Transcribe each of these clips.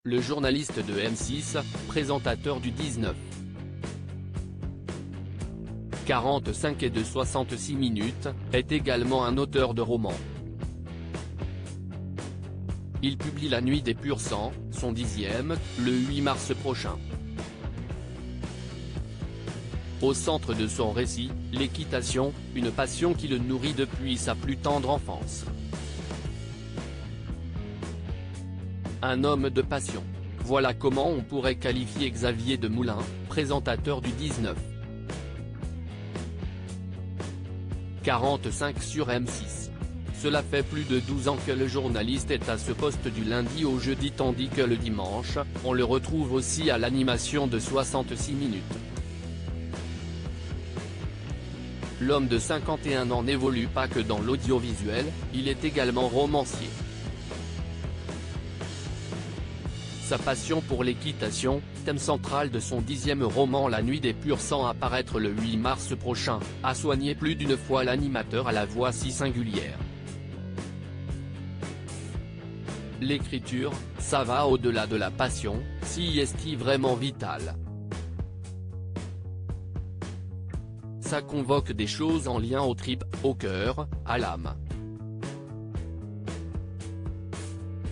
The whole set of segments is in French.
le journaliste de M6, présentateur du 19. 45 et de 66 minutes, est également un auteur de romans. Il publie La Nuit des Purs Sangs, son 10e, le 8 mars prochain. Au centre de son récit, l'équitation, une passion qui le nourrit depuis sa plus tendre enfance. Un homme de passion. Voilà comment on pourrait qualifier Xavier Demoulin, présentateur du 19. 45 sur M6. Cela fait plus de 12 ans que le journaliste est à ce poste du lundi au jeudi tandis que le dimanche, on le retrouve aussi à l'animation de 66 minutes. L'homme de 51 ans n'évolue pas que dans l'audiovisuel, il est également romancier. Sa passion pour l'équitation, thème central de son 10e roman La Nuit des Purs Sangs à paraître le 8 mars prochain, a soigné plus d'une fois l'animateur à la voix si singulière. L'écriture, ça va au-delà de la passion, si est-il vraiment vital. Ça convoque des choses en lien aux tripes, au cœur, à l'âme.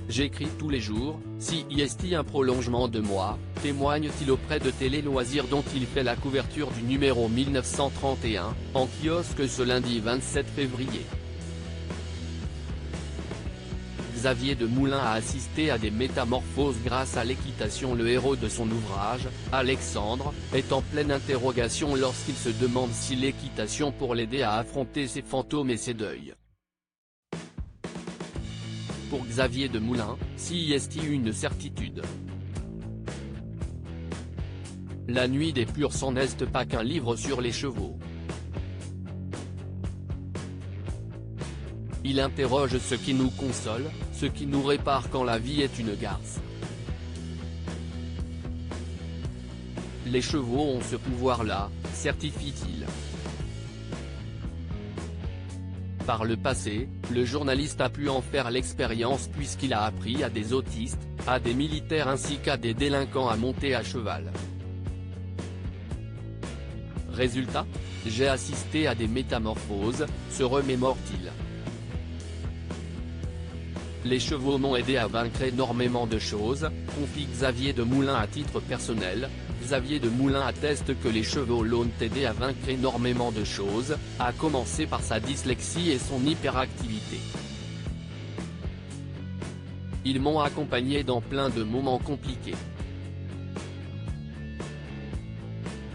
J'écris tous les jours, si est un prolongement de moi, témoigne-t-il auprès de Télé Loisirs dont il fait la couverture du numéro 1931, en kiosque ce lundi 27 février. Xavier Demoulin a assisté à des métamorphoses grâce à l'équitation. Le héros de son ouvrage, Alexandre, est en pleine interrogation lorsqu'il se demande si l'équitation pour l'aider à affronter ses fantômes et ses deuils. Pour Xavier Demoulin, si est une certitude. La Nuit des Purs Sangs n'est pas qu'un livre sur les chevaux. Il interroge ce qui nous console, ce qui nous répare quand la vie est une garce. Les chevaux ont ce pouvoir-là, certifie-t-il. Par le passé, le journaliste a pu en faire l'expérience puisqu'il a appris à des autistes, à des militaires ainsi qu'à des délinquants à monter à cheval. Résultat ? J'ai assisté à des métamorphoses, se remémore-t-il. Les chevaux m'ont aidé à vaincre énormément de choses, confie Xavier Demoulin à titre personnel. Xavier Demoulin atteste que les chevaux l'ont aidé à vaincre énormément de choses, à commencer par sa dyslexie et son hyperactivité. Ils m'ont accompagné dans plein de moments compliqués.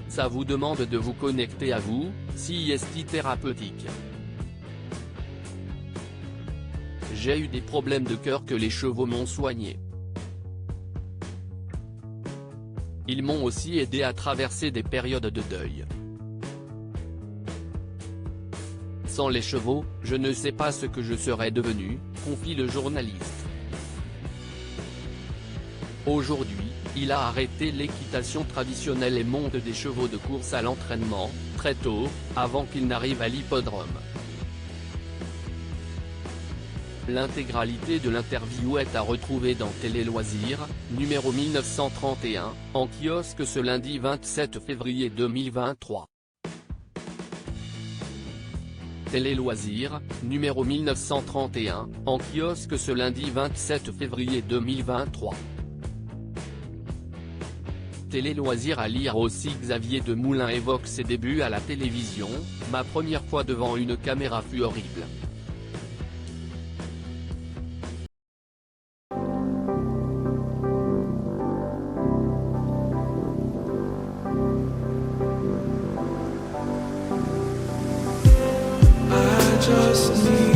Ça vous demande de vous connecter à vous, si est thérapeutique. J'ai eu des problèmes de cœur que les chevaux m'ont soigné. Ils m'ont aussi aidé à traverser des périodes de deuil. Sans les chevaux, je ne sais pas ce que je serais devenu, confie le journaliste. Aujourd'hui, il a arrêté l'équitation traditionnelle et monte des chevaux de course à l'entraînement, très tôt, avant qu'il n'arrive à l'hippodrome. L'intégralité de l'interview est à retrouver dans Télé Loisirs, numéro 1931, en kiosque ce lundi 27 février 2023. Télé Loisirs, numéro 1931, en kiosque ce lundi 27 février 2023. Télé Loisirs à lire aussi. Xavier Demoulin évoque ses débuts à la télévision, ma première fois devant une caméra fut horrible. Just need